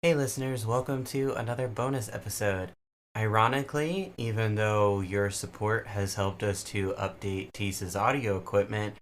Hey listeners, welcome to another bonus episode. Ironically, even though your support has helped us to update Teese's audio equipment,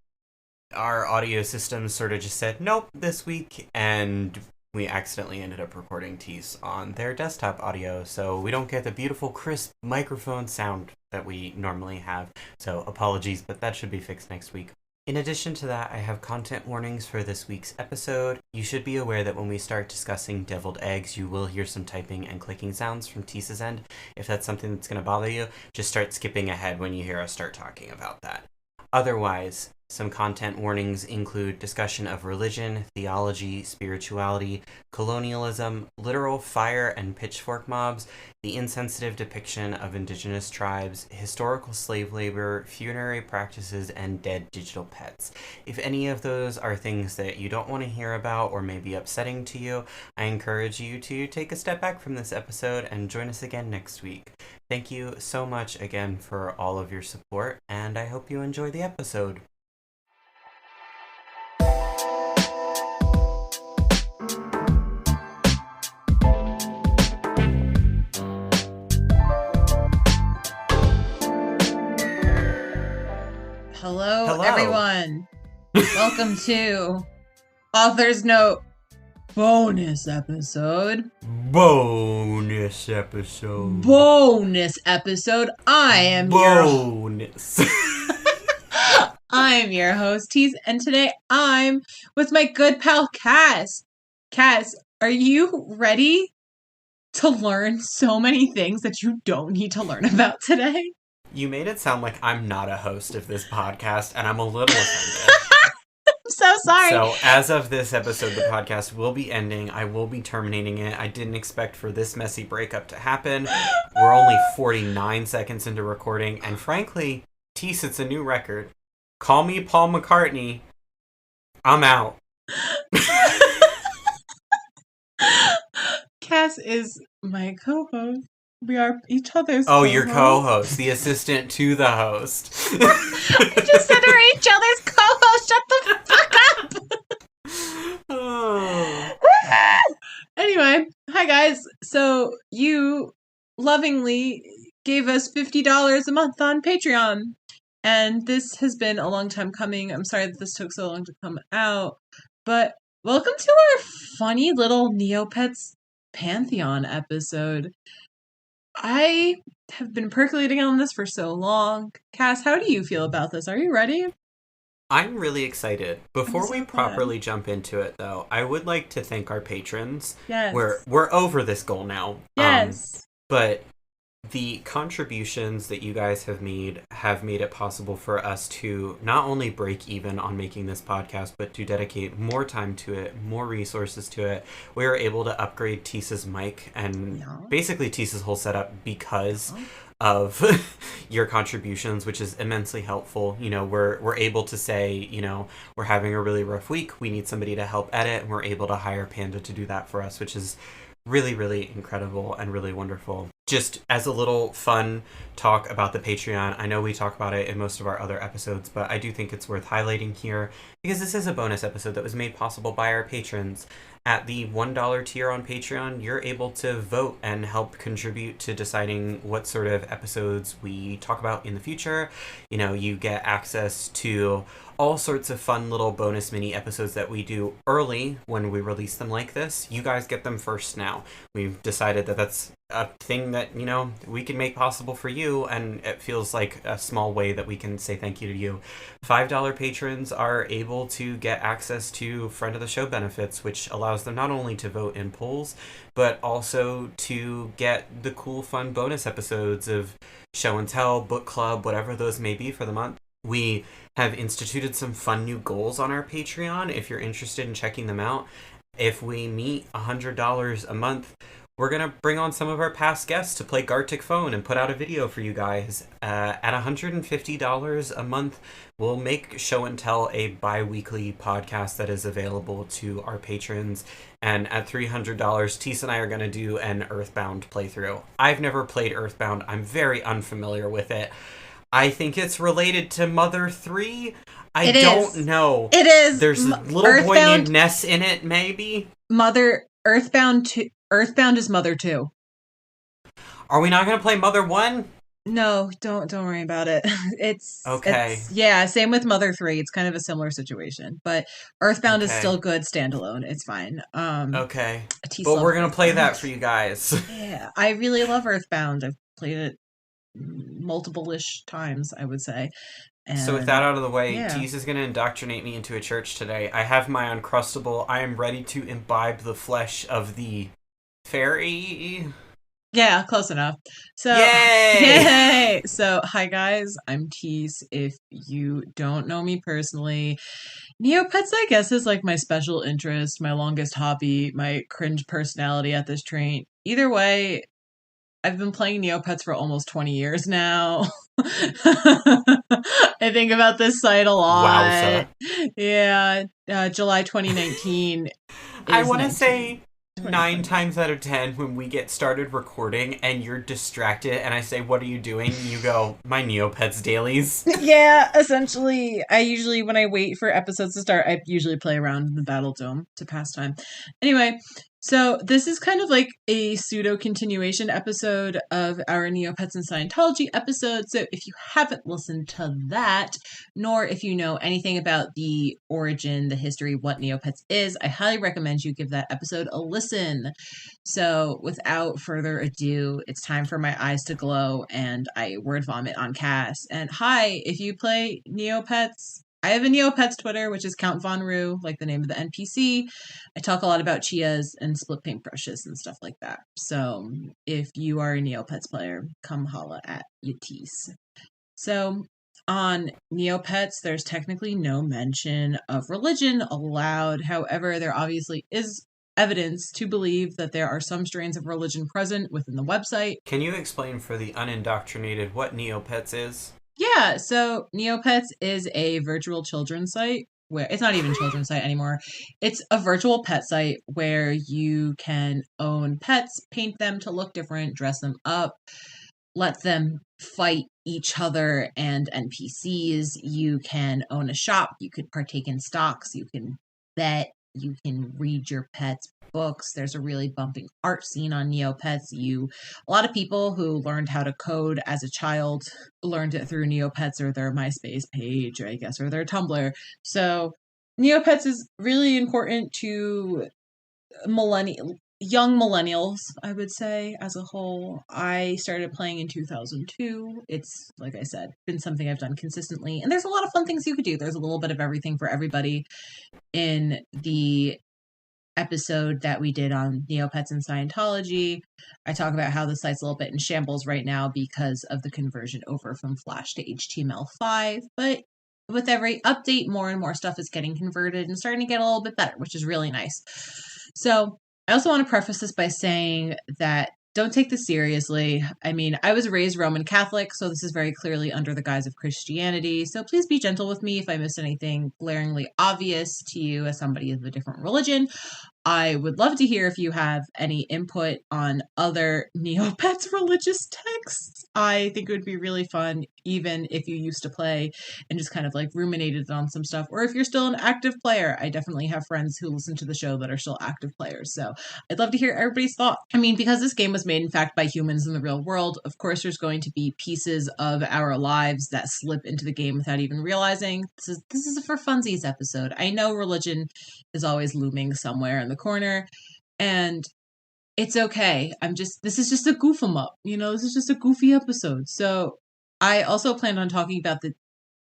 our audio system sort of just said nope this week, and we accidentally ended up recording Teese on their desktop audio, so we don't get the beautiful crisp microphone sound that we normally have. So apologies, but that should be fixed next week. In addition to that, I have content warnings for this week's episode. You should be aware that when we start discussing deviled eggs, you will hear some typing and clicking sounds from Teese's end. If that's something that's going to bother you, just start skipping ahead when you hear us start talking about that. Otherwise, some content warnings include discussion of religion, theology, spirituality, colonialism, literal fire and pitchfork mobs, the insensitive depiction of indigenous tribes, historical slave labor, funerary practices, and dead digital pets. If any of those are things that you don't want to hear about or may be upsetting to you, I encourage you to take a step back from this episode and join us again next week. Thank you so much again for all of your support, and I hope you enjoy the episode. Hello, everyone. Welcome to Author's Note bonus episode. Bonus episode. I'm your host, Teese, and today I'm with my good pal, Cass. Cass, are you ready to learn so many things that you don't need to learn about today? You made it sound like I'm not a host of this podcast, and I'm a little offended. I'm so sorry. So, as of this episode, the podcast will be ending. I will be terminating it. I didn't expect for this messy breakup to happen. We're only 49 seconds into recording, and frankly, Teese, it's a new record. Call me Paul McCartney. I'm out. Cass is my co-host. We are each other's co-host. Oh, your co-host. The assistant to the host. I just said we're each other's co-host. Shut the fuck up! Oh. Anyway, hi guys. So, you lovingly gave us $50 a month on Patreon. And this has been a long time coming. I'm sorry that this took so long to come out. But welcome to our funny little Neopets Pantheon episode. I have been percolating on this for so long. Cass, how do you feel about this? Are you ready? I'm really excited. Before we properly jump into it, though, I would like to thank our patrons. Yes. We're over this goal now. Yes. But the contributions that you guys have made it possible for us to not only break even on making this podcast, but to dedicate more time to it, more resources to it. We were able to upgrade Teese's mic and basically Teese's whole setup because of your contributions, which is immensely helpful. You know, we're able to say, you know, we're having a really rough week. We need somebody to help edit, and we're able to hire Panda to do that for us, which is really, really incredible and really wonderful. Just as a little fun talk about the Patreon, I know we talk about it in most of our other episodes, but I do think it's worth highlighting here because this is a bonus episode that was made possible by our patrons. At the $1 tier on Patreon, you're able to vote and help contribute to deciding what sort of episodes we talk about in the future. You know, you get access to all sorts of fun little bonus mini episodes that we do early when we release them like this. You guys get them first now. We've decided that that's a thing that, you know, we can make possible for you, and it feels like a small way that we can say thank you to you. $5 patrons are able to get access to friend of the show benefits, which allows them not only to vote in polls, but also to get the cool, fun bonus episodes of show and tell, book club, whatever those may be for the month. We have instituted some fun new goals on our Patreon if you're interested in checking them out. If we meet $100 a month, we're going to bring on some of our past guests to play Gartic Phone and put out a video for you guys. At $150 a month, we'll make Show and Tell a bi-weekly podcast that is available to our patrons. And at $300, Teese and I are going to do an Earthbound playthrough. I've never played Earthbound. I'm very unfamiliar with it. I think it's related to Mother 3. I don't know. It is. There's a little boy named Ness in it, maybe? Earthbound 2. Earthbound is Mother 2. Are we not going to play Mother 1? No, don't worry about it. Okay. It's yeah, same with Mother 3. It's kind of a similar situation, but Earthbound is Okay. still good standalone. It's fine. Okay. Teese But we're loves going to play that Earthbound. for you guys. Yeah, I really love Earthbound. I've played it multiple-ish times, I would say. So with that And out of the way, yeah. Teese is going to indoctrinate me into a church today. I have my Uncrustable. I am ready to imbibe the flesh of the fairy. Yeah, close enough. So, Yay! yay! So, hi guys, I'm Teese. If you don't know me personally, Neopets, I guess, is like my special interest, my longest hobby, my cringe personality at this train. Either way, I've been playing Neopets for almost 20 years now. I think about this site a lot. Wowza. Yeah, July 2019 I is want to 19. say 9 2020. times out of 10 when we get started recording and you're distracted and I say, "What are you doing?" You go, "My Neopets dailies." Yeah, essentially, I usually, when I wait for episodes to start, I usually play around in the Battle Dome to pass time. Anyway, so this is kind of like a pseudo continuation episode of our Neopets and Scientology episode. So if you haven't listened to that, nor if you know anything about the origin, the history, what Neopets is, I highly recommend you give that episode a listen. So, without further ado, it's time for my eyes to glow and I word vomit on Cass. And hi, if you play Neopets, I have a Neopets Twitter, which is Count Von Roo, like the name of the NPC. I talk a lot about Chias and split paintbrushes and stuff like that. So, if you are a Neopets player, come holla at Teese. So, on Neopets, there's technically no mention of religion allowed. However, there obviously is evidence to believe that there are some strains of religion present within the website. Can you explain for the unindoctrinated what Neopets is? Yeah, so Neopets is a virtual children's site where it's not even children's site anymore. It's a virtual pet site where you can own pets, paint them to look different, dress them up, let them fight each other and NPCs. You can own a shop. You could partake in stocks. You can bet. You can read your pet's books. There's a really bumping art scene on Neopets. A lot of people who learned how to code as a child learned it through Neopets or their MySpace page, I guess, or their Tumblr. So Neopets is really important to young millennials, I would say, as a whole. I started playing in 2002. It's, like I said, been something I've done consistently. And there's a lot of fun things you could do. There's a little bit of everything for everybody. In the episode that we did on Neopets and Scientology, I talk about how the site's a little bit in shambles right now because of the conversion over from Flash to HTML5. But with every update, more and more stuff is getting converted and starting to get a little bit better, which is really nice. So I also want to preface this by saying that don't take this seriously. I mean, I was raised Roman Catholic, so this is very clearly under the guise of Christianity. So please be gentle with me if I miss anything glaringly obvious to you as somebody of a different religion. I would love to hear if you have any input on other Neopets religious texts. I think it would be really fun, even if you used to play and just kind of like ruminated on some stuff, or if you're still an active player. I definitely have friends who listen to the show that are still active players, so I'd love to hear everybody's thoughts. I mean, because this game was made, in fact, by humans in the real world, of course there's going to be pieces of our lives that slip into the game without even realizing. This is a for funsies episode. I know religion is always looming somewhere in the corner, and it's okay. This is just a goof 'em up, this is just a goofy episode. So I also planned on talking about the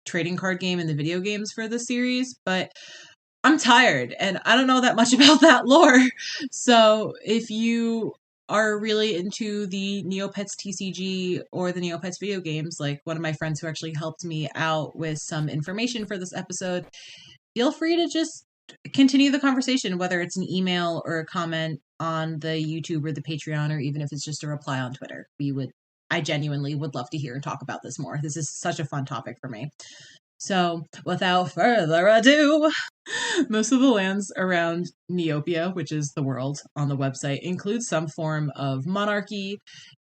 trading card game and the video games for the series, but I'm tired and I don't know that much about that lore. So if you are really into the Neopets TCG or the Neopets video games, like one of my friends who actually helped me out with some information for this episode, feel free to just continue the conversation, whether it's an email or a comment on the YouTube or the Patreon, or even if it's just a reply on Twitter. I genuinely would love to hear and talk about this more. This is such a fun topic for me. So, without further ado, most of the lands around Neopia, which is the world on the website, include some form of monarchy,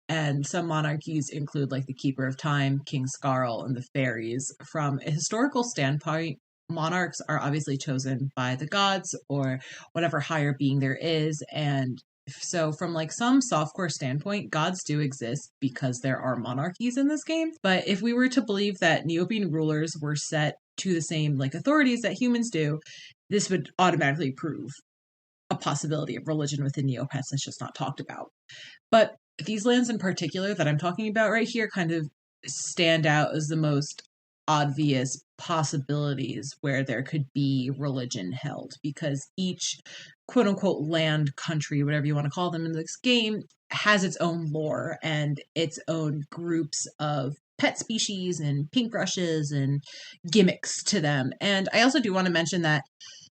and some monarchies include like the Keeper of Time, King Scarl, and the Fairies. From a historical standpoint, monarchs are obviously chosen by the gods or whatever higher being there is, and So from like some softcore standpoint, gods do exist because there are monarchies in this game. But if we were to believe that Neopian rulers were set to the same like authorities that humans do, this would automatically prove a possibility of religion within Neopets that's just not talked about. But these lands in particular that I'm talking about right here kind of stand out as the most obvious possibilities where there could be religion held, because each quote unquote land, country, whatever you want to call them in this game, has its own lore and its own groups of pet species and paintbrushes and gimmicks to them. And I also do want to mention that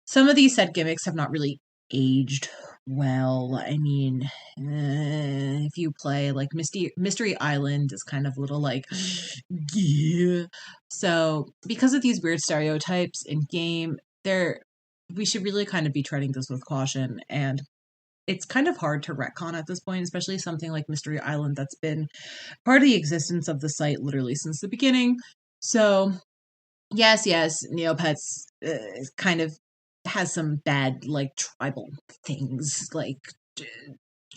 some of these said gimmicks have not really aged well. I mean, if you play like Mystery Island is kind of little like, yeah. So because of these weird stereotypes in game, we should really kind of be treading this with caution. And it's kind of hard to retcon at this point, especially something like Mystery Island that's been part of the existence of the site literally since the beginning. So yes, Neopets kind of has some bad like tribal things, like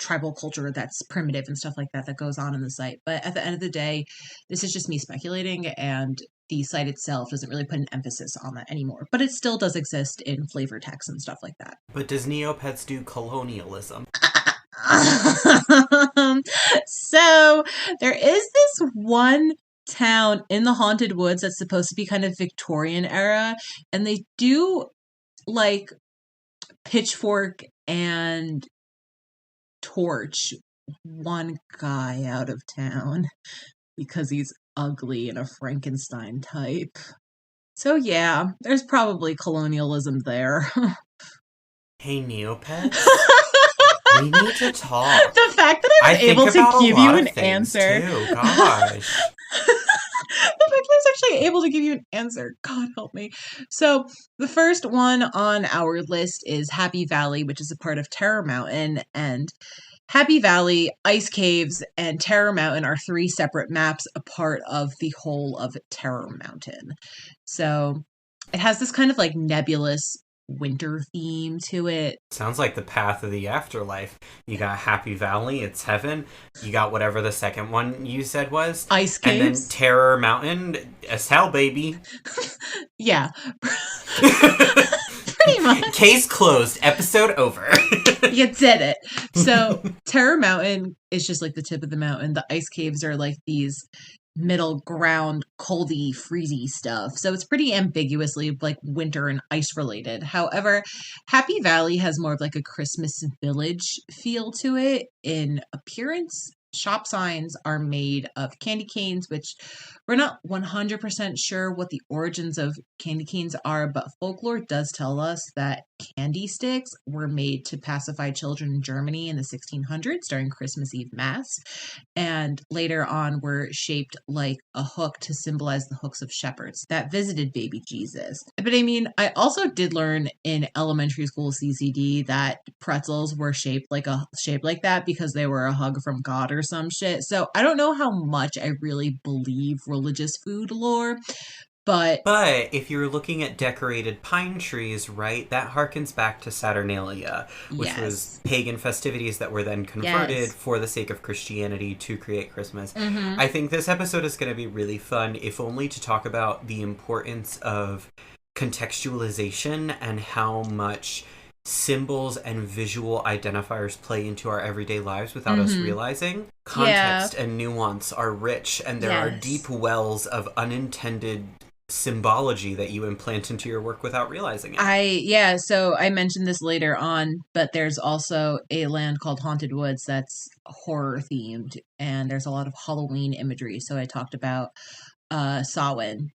tribal culture that's primitive and stuff like that that goes on in the site. But at the end of the day, this is just me speculating, and the site itself doesn't really put an emphasis on that anymore. But it still does exist in flavor text and stuff like that. But does Neopets do colonialism? So there is this one town in the Haunted Woods that's supposed to be kind of Victorian era, and they do like pitchfork and torch one guy out of town because he's ugly and a Frankenstein type. So yeah, there's probably colonialism there. Hey, Neopets, we need to talk. The fact that I was able to give you an answer. Too. Gosh. The fact that I was actually able to give you an answer. God help me. So the first one on our list is Happy Valley, which is a part of Terror Mountain. And Happy Valley, Ice Caves, and Terror Mountain are three separate maps, a part of the whole of Terror Mountain. So it has this kind of like nebulous winter theme to it. Sounds like the path of the afterlife. You got Happy Valley, it's heaven. You got whatever the second one you said was. Ice Caves. And then Terror Mountain, it's hell, baby. Yeah. Pretty much. Case closed. Episode over. You did it. So Terror Mountain is just like the tip of the mountain. The ice caves are like these middle ground, coldy, freezy stuff. So it's pretty ambiguously like winter and ice related. However, Happy Valley has more of like a Christmas village feel to it in appearance. Shop signs are made of candy canes, which we're not 100% sure what the origins of candy canes are, but folklore does tell us that candy sticks were made to pacify children in Germany in the 1600s during Christmas Eve Mass, and later on were shaped like a hook to symbolize the hooks of shepherds that visited baby Jesus. But I mean, I also did learn in elementary school CCD that pretzels were shaped like that because they were a hug from God or some shit. So I don't know how much I really believe religious food lore, but if you're looking at decorated pine trees, right, that harkens back to Saturnalia, which was pagan festivities that were then converted for the sake of Christianity to create Christmas. I think this episode is going to be really fun, if only to talk about the importance of contextualization and how much symbols and visual identifiers play into our everyday lives without us realizing. Context and nuance are rich, and there are deep wells of unintended symbology that you implant into your work without realizing it. So I mentioned this later on, but there's also a land called Haunted Woods that's horror themed, and there's a lot of Halloween imagery. So I talked about Samhain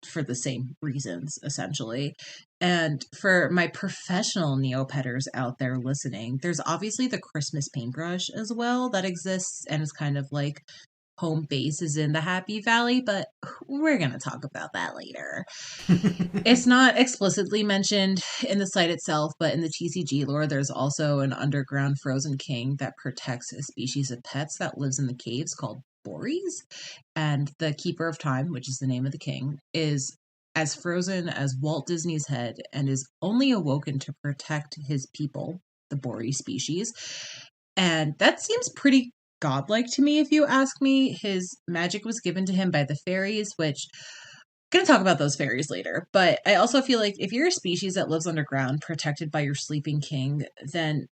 for the same reasons, essentially. And for my professional Neopetters out there listening, there's obviously the Christmas paintbrush as well that exists and is kind of like home base is in the Happy Valley, but we're going to talk about that later. It's not explicitly mentioned in the site itself, but in the TCG lore, there's also an underground frozen king that protects a species of pets that lives in the caves called Borees. And the Keeper of Time, which is the name of the king, is as frozen as Walt Disney's head and is only awoken to protect his people, the Boree species. And that seems pretty godlike to me, if you ask me. His magic was given to him by the fairies, which I'm going to talk about those fairies later. But I also feel like if you're a species that lives underground, protected by your sleeping king, then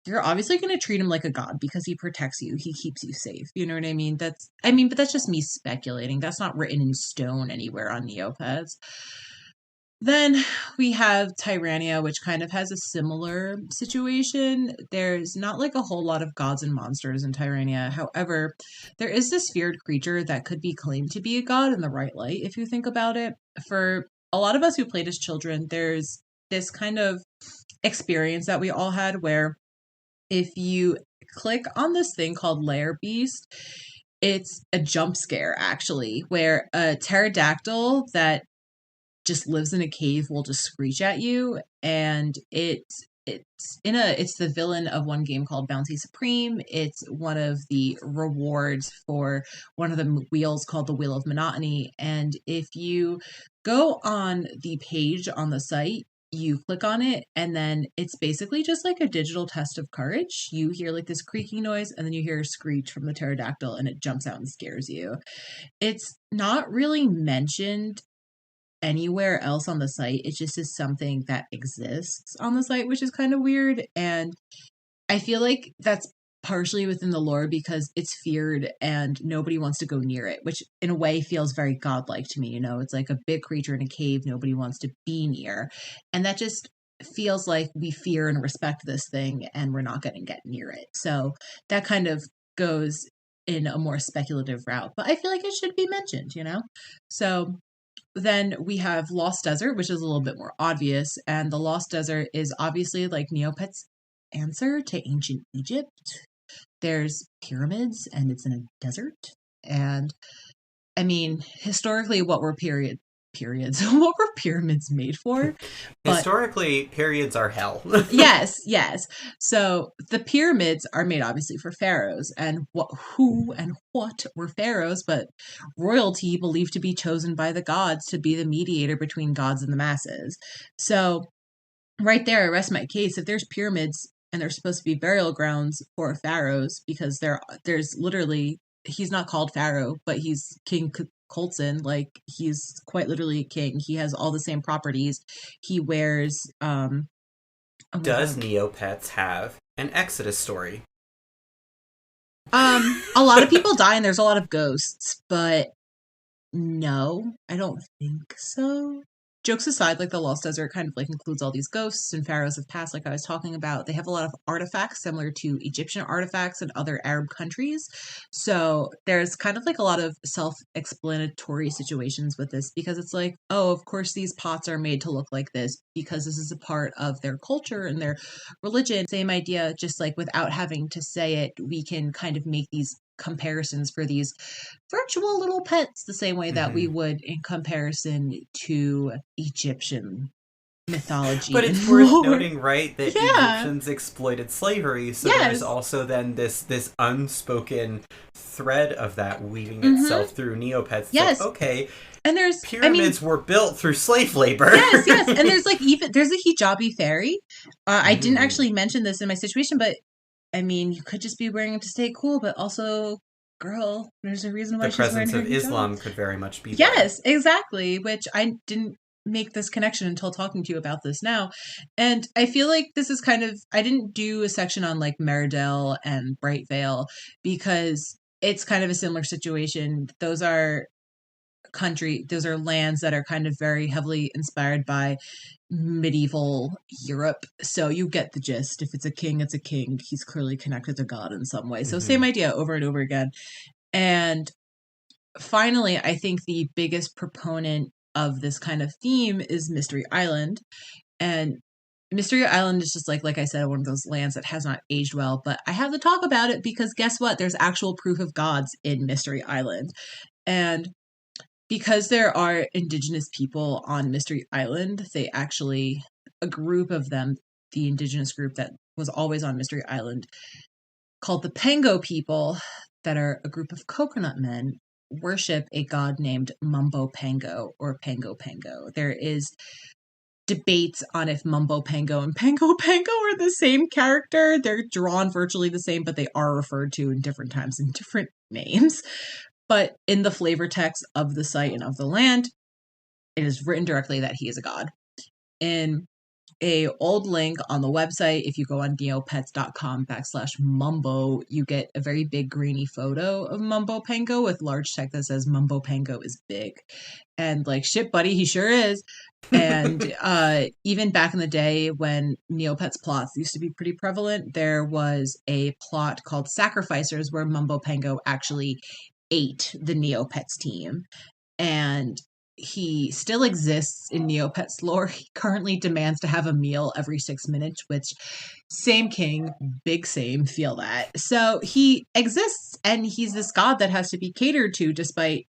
you're obviously going to treat him like a god because he protects you. He keeps you safe. You know what I mean? But that's just me speculating. That's not written in stone anywhere on Neopets. Then we have Tyrannia, which kind of has a similar situation. There's not like a whole lot of gods and monsters in Tyrannia. However, there is this feared creature that could be claimed to be a god in the right light, if you think about it. For a lot of us who played as children, there's this kind of experience that we all had where if you click on this thing called Lair Beast, it's a jump scare actually, where a pterodactyl that just lives in a cave will just screech at you, and it's the villain of one game called Bounty Supreme. It's one of the rewards for one of the wheels called the Wheel of Monotony. And if you go on the page on the site, you click on it, and then it's basically just like a digital test of courage. You hear like this creaking noise, and then you hear a screech from the pterodactyl, and it jumps out and scares you. It's not really mentioned anywhere else on the site. It just is something that exists on the site, which is kind of weird. And I feel like that's partially within the lore because it's feared and nobody wants to go near it, which in a way feels very godlike to me. You know, it's like a big creature in a cave nobody wants to be near. And that just feels like we fear and respect this thing and we're not going to get near it. So that kind of goes in a more speculative route. But I feel like it should be mentioned, you know? So then we have Lost Desert, which is a little bit more obvious. And the Lost Desert is obviously like Neopets' answer to ancient Egypt. There's pyramids and it's in a desert. And I mean, historically, what were periods? What were pyramids made for? But, historically, periods are hell. yes. So the pyramids are made obviously for pharaohs, and who and what were pharaohs but royalty believed to be chosen by the gods to be the mediator between gods and the masses. So right there, I rest my case. If there's pyramids and they're supposed to be burial grounds for pharaohs, because there's literally, he's not called pharaoh, but he's King Colson, like he's quite literally a king. He has all the same properties. He wears Does Neopets have an Exodus story? A lot of people die and there's a lot of ghosts, but no, I don't think so. Jokes aside, like the Lost Desert kind of like includes all these ghosts and pharaohs of past, like I was talking about. They have a lot of artifacts similar to Egyptian artifacts in other Arab countries. So there's kind of like a lot of self-explanatory situations with this because it's like, oh, of course these pots are made to look like this because this is a part of their culture and their religion. Same idea, just like without having to say it, we can kind of make these comparisons for these virtual little pets the same way that we would in comparison to Egyptian mythology. But it's worth noting, right, that Egyptians exploited slavery, so there's also then this unspoken thread of that weaving itself through Neopets. Yes. Like, okay, and there's pyramids were built through slave labor. Yes, and there's like there's a hijabi fairy. I didn't actually mention this in my situation, but I mean, you could just be wearing it to stay cool, but also, girl, there's a reason why she's wearing her hijab. The presence of Islam could very much be Yes, exactly, which I didn't make this connection until talking to you about this now. And I feel like this is kind of, I didn't do a section on like Meridel and Bright Vale because it's kind of a similar situation. Those are lands that are kind of very heavily inspired by medieval Europe. So you get the gist. If it's a king, it's a king. He's clearly connected to God in some way. So same idea over and over again. And finally, I think the biggest proponent of this kind of theme is Mystery Island. And Mystery Island is just like I said, one of those lands that has not aged well. But I have to talk about it because guess what? There's actual proof of gods in Mystery Island. And because there are indigenous people on Mystery Island, a group of them, the indigenous group that was always on Mystery Island, called the Pango people, that are a group of coconut men, worship a god named Mumbo Pango or Pango Pango. There is debates on if Mumbo Pango and Pango Pango are the same character. They're drawn virtually the same, but they are referred to in different times in different names. But in the flavor text of the site and of the land, it is written directly that he is a god. In a old link on the website, if you go on neopets.com/mumbo, you get a very big grainy photo of Mumbo Pango with large text that says Mumbo Pango is big. And like, shit, buddy, he sure is. And even back in the day when Neopets plots used to be pretty prevalent, there was a plot called Sacrificers where Mumbo Pango actually ate the Neopets team. And he still exists in Neopets lore. He currently demands to have a meal every 6 minutes, which same king, big same, feel that. So he exists, and he's this god that has to be catered to despite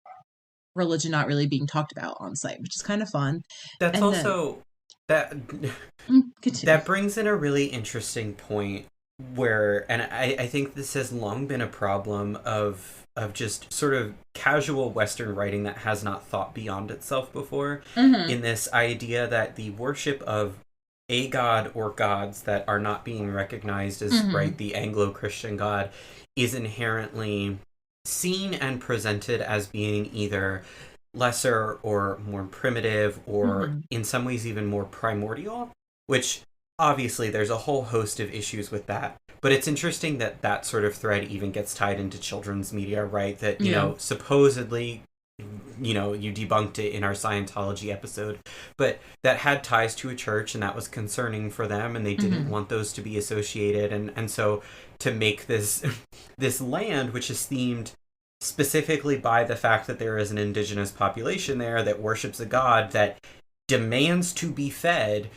religion not really being talked about on site, which is kind of fun. That's and also then, that brings in a really interesting point where, and I think this has long been a problem of just sort of casual Western writing that has not thought beyond itself before, in this idea that the worship of a god or gods that are not being recognized as right, the Anglo-Christian god, is inherently seen and presented as being either lesser or more primitive or in some ways even more primordial, which obviously there's a whole host of issues with that. But it's interesting that that sort of thread even gets tied into children's media, right? That, you know, supposedly, you know, you debunked it in our Scientology episode, but that had ties to a church, and that was concerning for them, and they didn't want those to be associated. And so to make this this land, which is themed specifically by the fact that there is an indigenous population there that worships a god that demands to be fed,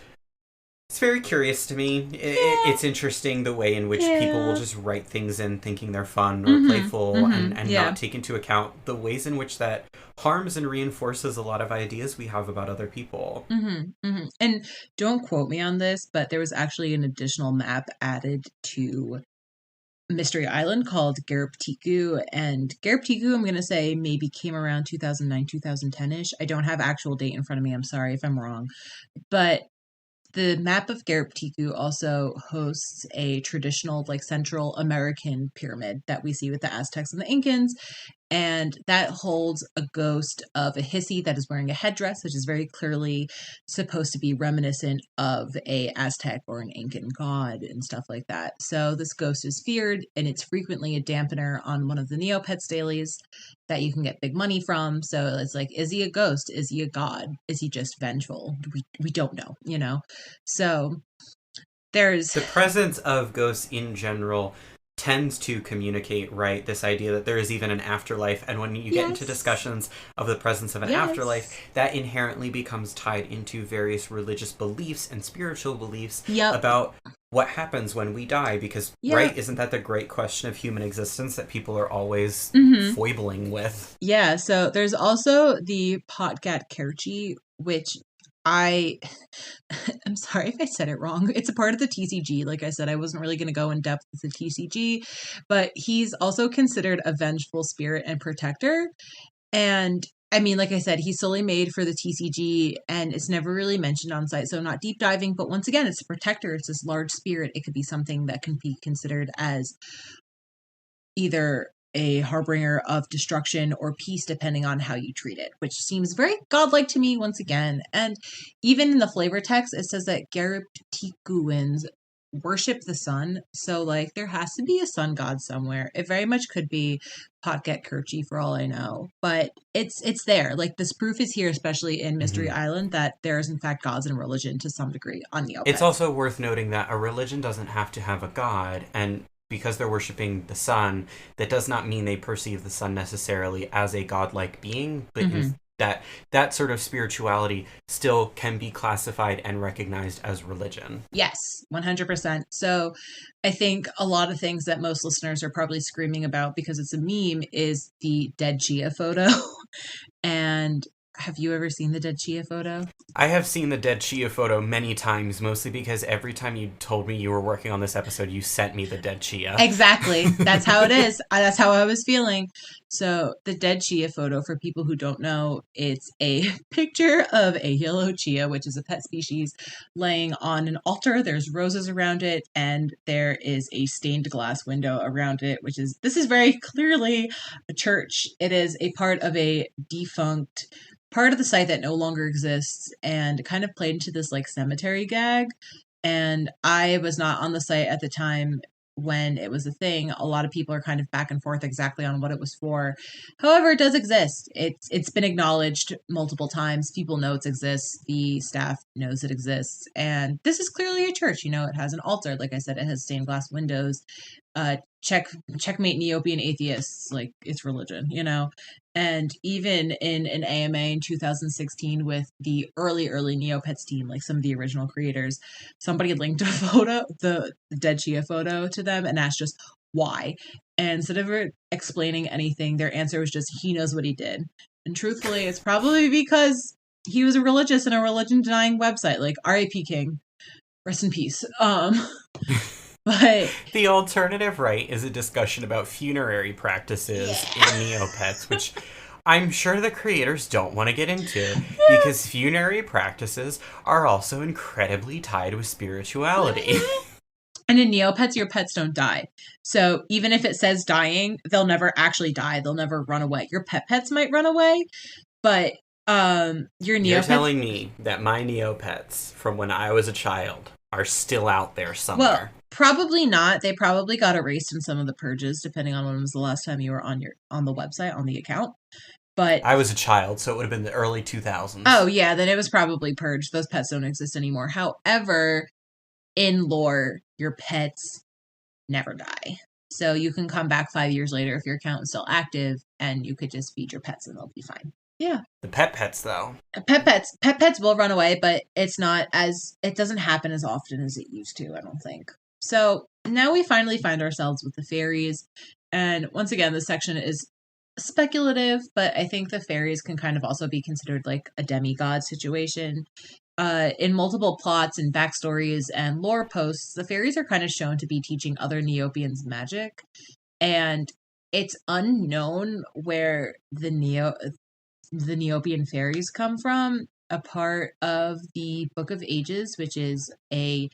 it's very curious to me. It's interesting the way in which people will just write things in thinking they're fun or playful and not take into account the ways in which that harms and reinforces a lot of ideas we have about other people. And don't quote me on this, but there was actually an additional map added to Mystery Island called Gariptiku, and Gariptiku, I'm going to say, maybe came around 2009, 2010-ish. I don't have actual date in front of me. I'm sorry if I'm wrong. But the map of Gariptiku also hosts a traditional, like, Central American pyramid that we see with the Aztecs and the Incans, and that holds a ghost of a hissy that is wearing a headdress, which is very clearly supposed to be reminiscent of a Aztec or an Incan god and stuff like that. So this ghost is feared, and it's frequently a dampener on one of the Neopets dailies that you can get big money from. So it's like, is he a ghost? Is he a god? Is he just vengeful? We don't know, you know? So there's... The presence of ghosts in general tends to communicate, right, this idea that there is even an afterlife, and when you get into discussions of the presence of an afterlife, that inherently becomes tied into various religious beliefs and spiritual beliefs about what happens when we die, because right, isn't that the great question of human existence that people are always foibling with? So there's also the Potgat Kerchi, which I'm sorry if I said it wrong. It's a part of the TCG. Like I said, I wasn't really going to go in depth with the TCG, but he's also considered a vengeful spirit and protector. And I mean, like I said, he's solely made for the TCG, and it's never really mentioned on site, so I'm not deep diving. But once again, it's a protector. It's this large spirit. It could be something that can be considered as either a harbinger of destruction or peace, depending on how you treat it, which seems very godlike to me once again. And even in the flavor text, it says that Gariptikuans worship the sun. So, like, there has to be a sun god somewhere. It very much could be Potgat Kerchi for all I know. But it's there. Like, this proof is here, especially in Mystery Island, that there is in fact gods and religion to some degree on Neopets. It's also worth noting that a religion doesn't have to have a god, and because they're worshiping the sun, that does not mean they perceive the sun necessarily as a godlike being, but that sort of spirituality still can be classified and recognized as religion. Yes, 100%. So I think a lot of things that most listeners are probably screaming about because it's a meme is the dead Chia photo. And have you ever seen the dead Chia photo? I have seen the dead Chia photo many times, mostly because every time you told me you were working on this episode, you sent me the dead Chia. Exactly. That's how it is. That's how I was feeling. So the dead Chia photo, for people who don't know, it's a picture of a yellow Chia, which is a pet species, laying on an altar. There's roses around it, and there is a stained glass window around it, this is very clearly a church. It is a part of a defunct part of the site that no longer exists, and kind of played into this like cemetery gag. And I was not on the site at the time when it was a thing. A lot of people are kind of back and forth exactly on what it was for. However, it does exist. It's been acknowledged multiple times. People know it exists. The staff knows it exists. And this is clearly a church. You know, it has an altar. Like I said, it has stained glass windows. Checkmate Neopian atheists, like it's religion, you know. And even in an AMA in 2016 with the early Neopets team, like some of the original creators, somebody linked a photo, the dead Chia photo, to them and asked just why. And instead of explaining anything, their answer was just, he knows what he did. And truthfully, it's probably because he was a religious in a religion denying website, like R.A.P. King. Rest in peace. But the alternative right is a discussion about funerary practices in Neopets, which I'm sure the creators don't want to get into, because funerary practices are also incredibly tied with spirituality. And in Neopets, your pets don't die. So even if it says dying, they'll never actually die. They'll never run away. Your pets might run away, but your Neopets... You're telling me that my Neopets from when I was a child are still out there somewhere? Well, probably not. They probably got erased in some of the purges, depending on when was the last time you were on the website, on the account. But I was a child, so it would have been the early 2000s. Oh, yeah, then it was probably purged. Those pets don't exist anymore. However, in lore, your pets never die. So you can come back 5 years later if your account is still active, and you could just feed your pets and they'll be fine. Yeah. The pets, though. Pet pets will run away, but it doesn't happen as often as it used to, I don't think. So now we finally find ourselves with the fairies. And once again, this section is speculative, but I think the fairies can kind of also be considered like a demigod situation. In multiple plots and backstories and lore posts, the fairies are kind of shown to be teaching other Neopians magic. And it's unknown where the Neopian fairies come from. A part of the Book of Ages, which is a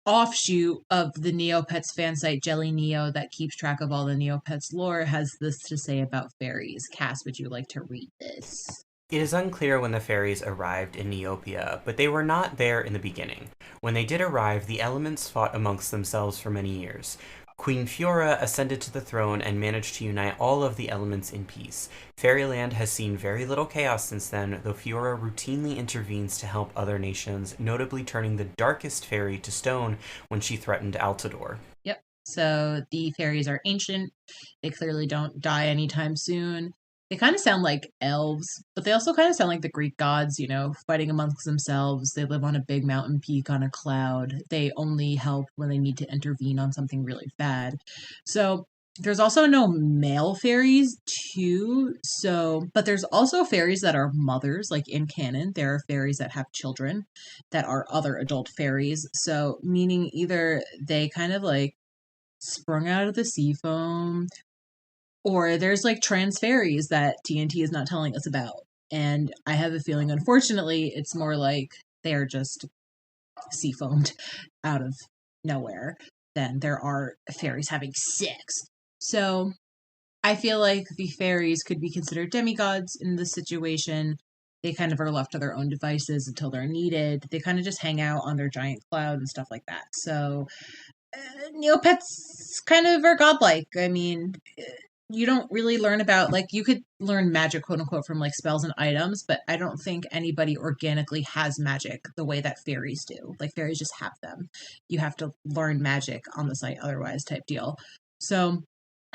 offshoot of the Neopets fan site Jelly Neo that keeps track of all the Neopets lore, has this to say about fairies. Cass, would you like to read this? It is unclear when the fairies arrived in Neopia, but they were not there in the beginning. When they did arrive, the elements fought amongst themselves for many years. Queen Fiora ascended to the throne and managed to unite all of the elements in peace. Fairyland has seen very little chaos since then, though Fiora routinely intervenes to help other nations, notably turning the darkest fairy to stone when she threatened Altador. Yep. So the fairies are ancient. They clearly don't die anytime soon. They kind of sound like elves, but they also kind of sound like the Greek gods, you know, fighting amongst themselves. They live on a big mountain peak on a cloud. They only help when they need to intervene on something really bad. So there's also no male fairies too. But there's also fairies that are mothers, like in canon. There are fairies that have children that are other adult fairies. So meaning either they kind of like sprung out of the sea foam, or there's like trans fairies that TNT is not telling us about. And I have a feeling, unfortunately, it's more like they are just sea foamed out of nowhere than there are fairies having sex. So I feel like the fairies could be considered demigods in this situation. They kind of are left to their own devices until they're needed. They kind of just hang out on their giant cloud and stuff like that. So Neopets kind of are godlike. I mean, you don't really learn about, like, you could learn magic, quote unquote, from like spells and items, but I don't think anybody organically has magic the way that fairies do. Like, fairies just have them. You have to learn magic on the site otherwise, type deal. So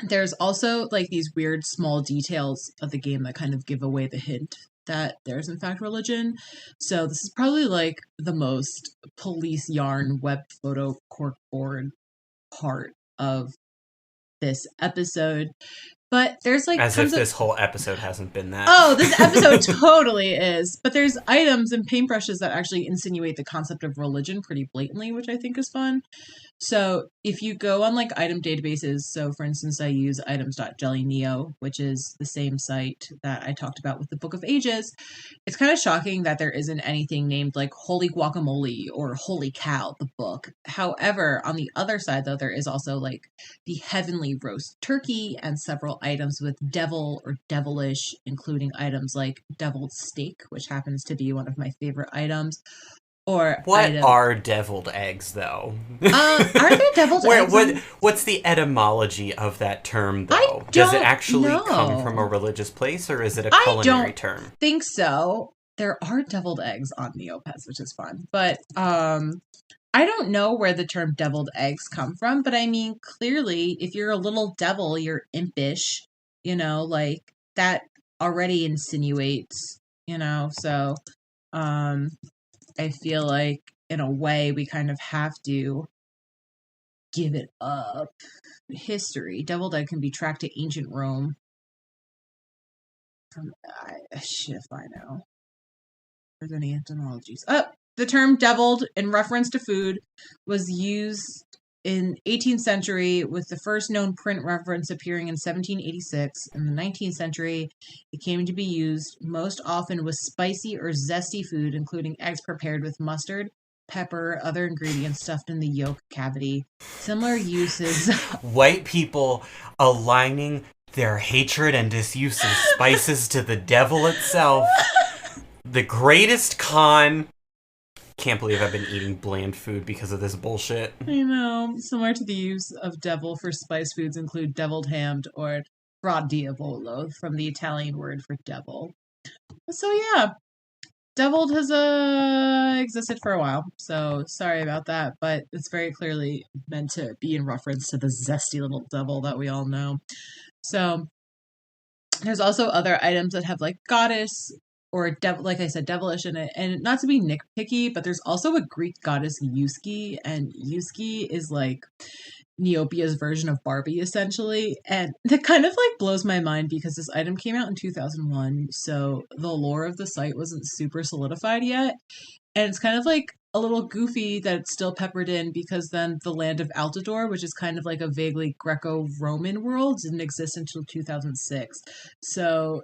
there's also like these weird small details of the game that kind of give away the hint that there's in fact religion. So this is probably like the most police yarn web photo corkboard part of this episode. But there's like as if this whole episode hasn't been that. Oh, this episode totally is. But there's items and paintbrushes that actually insinuate the concept of religion pretty blatantly, which I think is fun. So if you go on like item databases, so for instance, I use items.jellyneo, which is the same site that I talked about with the Book of Ages. It's kind of shocking that there isn't anything named like Holy Guacamole or Holy Cow, the book. However, on the other side, though, there is also like the Heavenly Roast Turkey and several items with devil or devilish, including items like Deviled Steak, which happens to be one of my favorite items, or What item. are deviled eggs, though? Are there deviled eggs? What's the etymology of that term, I though? Does it don't actually come know. from a religious place, or is it a I culinary don't term? think so. There are deviled eggs on Neopets, which is fun. But I don't know where the term deviled eggs come from, but I mean clearly if you're a little devil, you're impish, like that already insinuates, so um I feel like in a way we kind of have to give it up. History. Deviled egg can be tracked to ancient Rome. Shit if I know. There's any etymologies. The term deviled in reference to food was used in 18th century with the first known print reference appearing in 1786. In the 19th century, it came to be used most often with spicy or zesty food, including eggs prepared with mustard, pepper, other ingredients stuffed in the yolk cavity. Similar uses. White people aligning their hatred and disuse of spices to the devil itself. The greatest con. Can't believe I've been eating bland food because of this bullshit. I know. Similar to the use of devil for spice foods include deviled hammed or fra diavolo from the Italian word for devil. So yeah, deviled has existed for a while. So sorry about that, but it's very clearly meant to be in reference to the zesty little devil that we all know. So there's also other items that have like goddess or devil, like I said, devilish in it. And not to be nitpicky, but there's also a Greek goddess Yuski, and Yuski is like Neopia's version of Barbie, essentially. And that kind of like blows my mind because this item came out in 2001, so the lore of the site wasn't super solidified yet. And it's kind of like a little goofy that it's still peppered in because then the land of Altador, which is kind of like a vaguely Greco-Roman world, didn't exist until 2006. So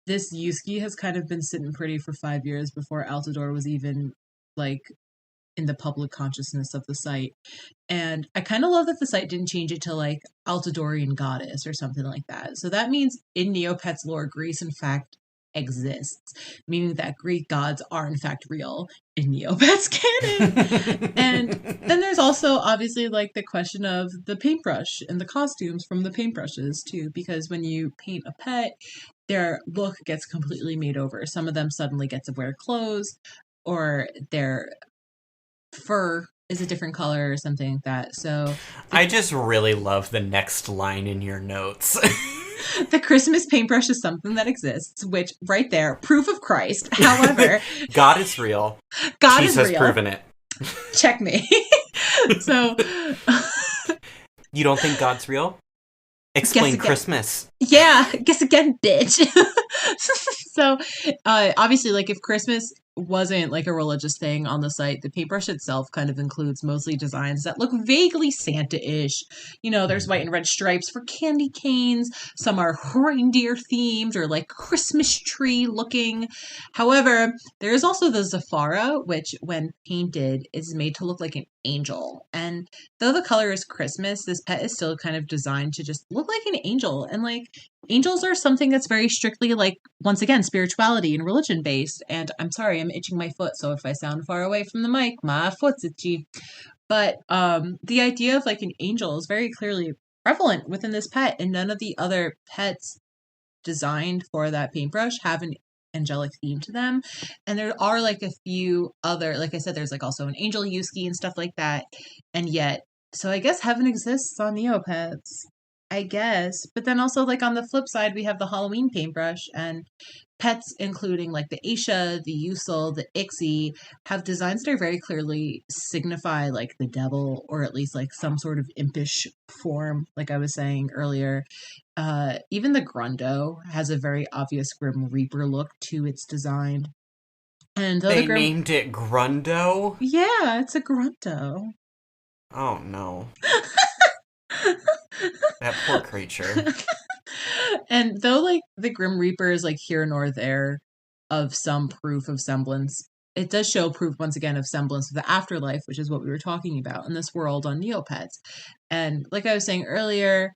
this Yuski has kind of been sitting pretty for 5 years before Altador was even like in the public consciousness of the site. And I kind of love that the site didn't change it to like Altadorian goddess or something like that. So that means in Neopets lore, Greece in fact exists, meaning that Greek gods are in fact real in Neopets canon. And then there's also obviously like the question of the paintbrush and the costumes from the paintbrushes too, because when you paint a pet, their look gets completely made over. Some of them suddenly get to wear clothes, or their fur is a different color or something like that. So I just really love the next line in your notes. the Christmas paintbrush is something that exists, which right there, proof of Christ. However, God is real. God Teese is has real. proven it. Checkmate. So you don't think God's real? Explain Christmas. Yeah, guess again, bitch. So, obviously, like if Christmas wasn't like a religious thing on the site, the paintbrush itself kind of includes mostly designs that look vaguely Santa-ish. There's white and red stripes for candy canes. Some are reindeer themed or like Christmas tree looking. However, there is also the Zafara, which when painted is made to look like an angel. And though the color is Christmas, this pet is still kind of designed to just look like an angel. And like angels are something that's very strictly like, once again, spirituality and religion based. And I'm sorry, I'm itching my foot, so if I sound far away from the mic, my foot's itchy. But the idea of like an angel is very clearly prevalent within this pet, and none of the other pets designed for that paintbrush have an angelic theme to them. And there are like a few other, like I said, there's like also an angel Yuski and stuff like that. And yet, so I guess heaven exists on Neopets, I guess. But then also like on the flip side, we have the Halloween paintbrush, and pets including like the Aisha, the Usul, the Ixie have designs that are very clearly signify like the devil, or at least like some sort of impish form, like I was saying earlier. Even the Grundo has a very obvious Grim Reaper look to its design. And they named it Grundo? Yeah, it's a Grundo. Oh no. That poor creature. And though like the Grim Reaper is like here nor there of some proof of semblance, it does show proof once again of semblance of the afterlife, which is what we were talking about in this world on Neopets. And like I was saying earlier,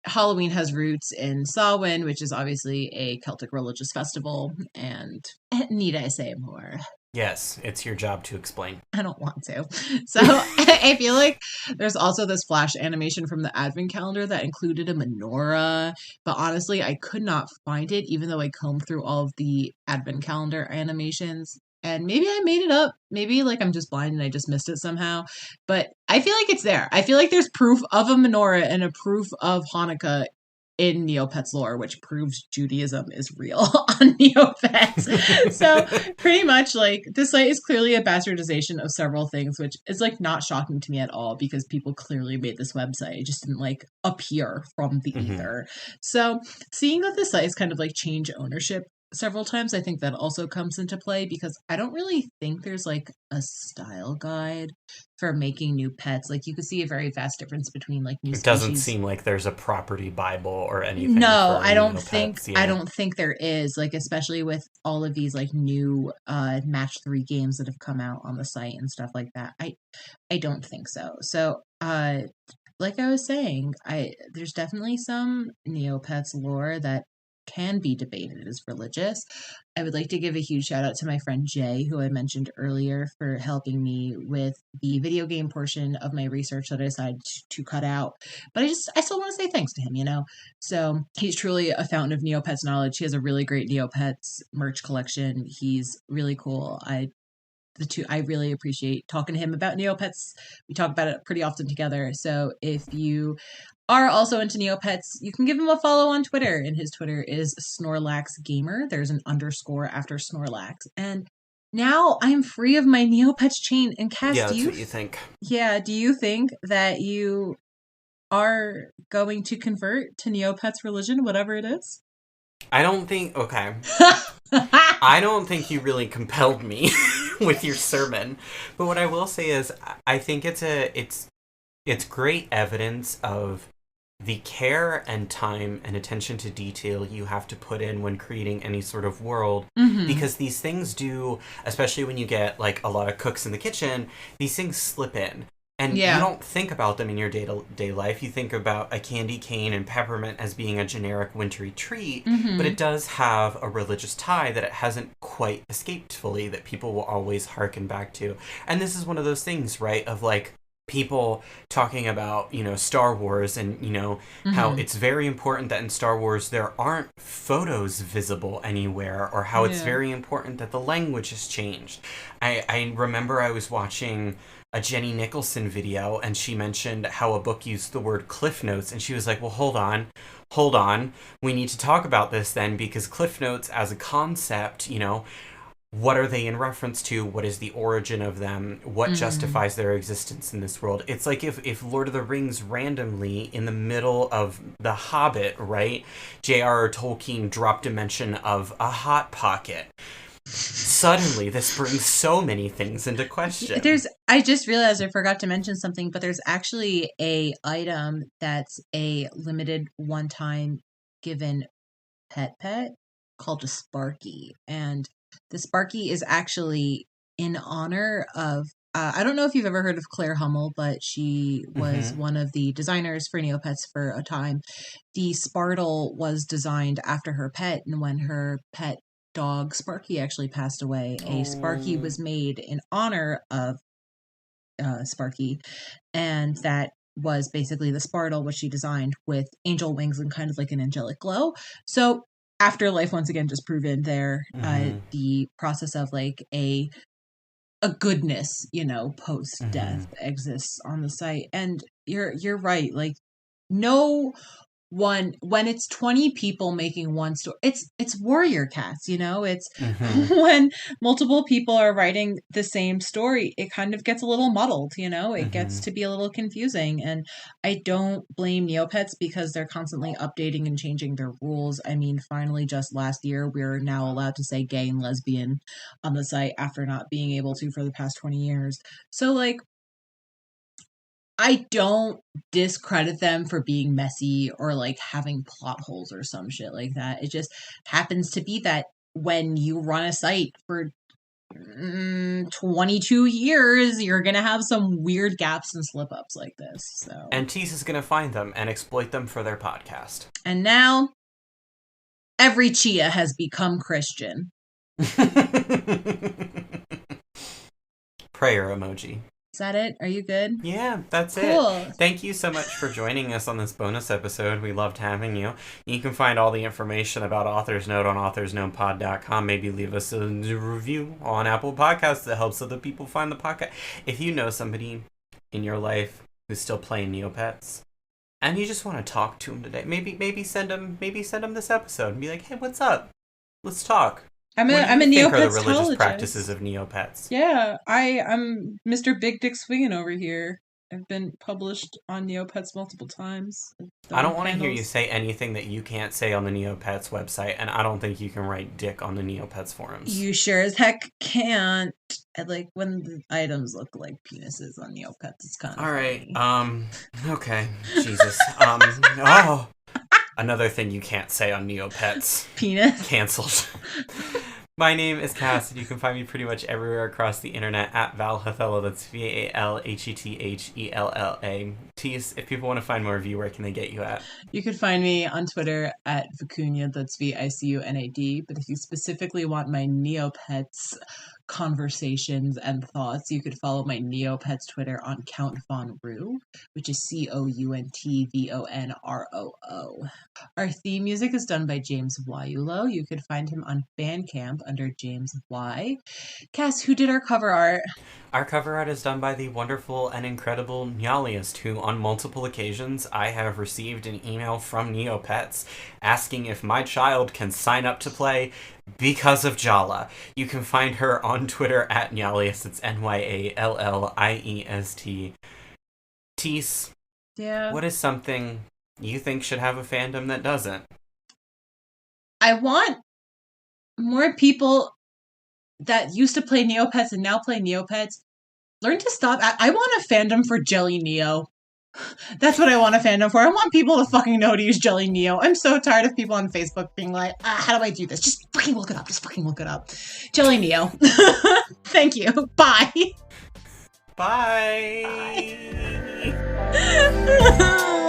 Halloween has roots in Samhain, which is obviously a Celtic religious festival. And need I say more? Yes, it's your job to explain. I don't want to. So I feel like there's also this flash animation from the advent calendar that included a menorah, but honestly, I could not find it, even though I combed through all of the advent calendar animations. And maybe I made it up. Maybe like I'm just blind and I just missed it somehow. But I feel like it's there. I feel like there's proof of a menorah and a proof of Hanukkah in Neopets lore, which proves Judaism is real on Neopets. So pretty much like this site is clearly a bastardization of several things, which is like not shocking to me at all because people clearly made this website. It just didn't like appear from the ether. So seeing that this site is kind of like change ownership several times, I think that also comes into play because I don't really think there's like a style guide for making new pets. Like you could see a very vast difference between like new It doesn't species. seem like there's a property Bible or anything. No, for I don't Neopets think yet. I don't think there is, like especially with all of these like new match 3 games that have come out on the site and stuff like that. I don't think so. So like I was saying, there's definitely some Neopets lore that can be debated as religious. I would like to give a huge shout out to my friend Jay, who I mentioned earlier, for helping me with the video game portion of my research that I decided to cut out. But I still want to say thanks to him, you know? So he's truly a fountain of Neopets knowledge. He has a really great Neopets merch collection. He's really cool. I really appreciate talking to him about Neopets. We talk about it pretty often together. So if you are also into Neopets, you can give him a follow on Twitter, and his Twitter is Snorlax Gamer. There's an underscore after Snorlax. And now I'm free of my Neopets chain. And Cass, Yeah, that's what you think. Yeah, do you think that you are going to convert to Neopets religion, whatever it is? I don't think. Okay. I don't think you really compelled me with your sermon, but what I will say is, I think it's great evidence of the care and time and attention to detail you have to put in when creating any sort of world, because these things do, especially when you get like a lot of cooks in the kitchen, these things slip in. And you don't think about them in your day-to-day life. You think about a candy cane and peppermint as being a generic wintry treat, but it does have a religious tie that it hasn't quite escaped fully, that people will always harken back to. And this is one of those things, right, of like people talking about, Star Wars and, how it's very important that in Star Wars there aren't photos visible anywhere, or how it's very important that the language has changed. I remember I was watching a Jenny Nicholson video, and she mentioned how a book used the word cliff notes, and she was like, well, hold on, we need to talk about this then, because cliff notes as a concept, what are they in reference to? What is the origin of them? What justifies their existence in this world? It's like if Lord of the Rings randomly, in the middle of The Hobbit, right, J.R.R. Tolkien dropped a mention of a Hot Pocket. Suddenly, this brings so many things into question. I just realized I forgot to mention something, but there's actually a item that's a limited one-time given pet called a Sparky. And the Sparky is actually in honor of, I don't know if you've ever heard of Claire Hummel, but she was one of the designers for Neopets for a time. The Spartle was designed after her pet, and when her pet dog Sparky actually passed away, a Sparky was made in honor of Sparky, and that was basically the Spartle, which she designed with angel wings and kind of like an angelic glow. So afterlife, once again, just proven there. The process of like a goodness, post death exists on the site, and you're right. Like no one, when it's 20 people making one story, it's warrior cats, it's when multiple people are writing the same story, it kind of gets a little muddled, it gets to be a little confusing. And I don't blame Neopets because they're constantly updating and changing their rules. I mean, finally, just last year we're now allowed to say gay and lesbian on the site after not being able to for the past 20 years. So like, I don't discredit them for being messy or like having plot holes or some shit like that. It just happens to be that when you run a site for 22 years, you're gonna have some weird gaps and slip ups like this. So, and Teese is gonna find them and exploit them for their podcast. And now every Chia has become Christian. Prayer emoji. Is that it? Are you good? Yeah, that's cool. it. Thank you so much for joining us on this bonus episode. We loved having you. You can find all the information about Author's Note on authorsnotepod.com. Maybe leave us a review on Apple Podcasts that helps other people find the podcast. If you know somebody in your life who's still playing Neopets and you just want to talk to them today, maybe send them this episode and be like, hey, what's up? Let's talk. I'm a What do you think are the religious Neopetologist. practices of Neopets? Yeah, I'm Mr. Big Dick Swingin' over here. I've been published on Neopets multiple times. I don't want to hear you say anything that you can't say on the Neopets website, and I don't think you can write dick on the Neopets forums. You sure as heck can't. I like when the items look like penises on Neopets. It's kind of all right. funny. Okay. Jesus. Oh. Another thing you can't say on Neopets. Penis. Cancelled. My name is Cass, and you can find me pretty much everywhere across the internet at Valhethella. That's VALHETHELLA. Teese, if people want to find more of you, where can they get you at? You could find me on Twitter at Vicunad, that's VICUNAD. But if you specifically want my Neopets conversations and thoughts, you could follow my Neopets Twitter on Count Von Roo, which is COUNTVONROO. Our theme music is done by James Yaiullo. You could find him on Bandcamp under James Y. Cass, who did our cover art? Our cover art is done by the wonderful and incredible Nyaliest, who on multiple occasions I have received an email from Neopets asking if my child can sign up to play because of Jala. You can find her on Twitter at Nyaliest. It's NYALLIEST. Teese, Yeah. what is something you think should have a fandom that doesn't? I want more people that used to play Neopets and now play Neopets learn to stop. I want a fandom for Jelly Neo. That's what I want a fandom for. I want people to fucking know to use Jelly Neo. I'm so tired of people on Facebook being like, how do I do this? Just fucking look it up. Just fucking look it up. Jelly Neo. Thank you. Bye. Bye. Bye.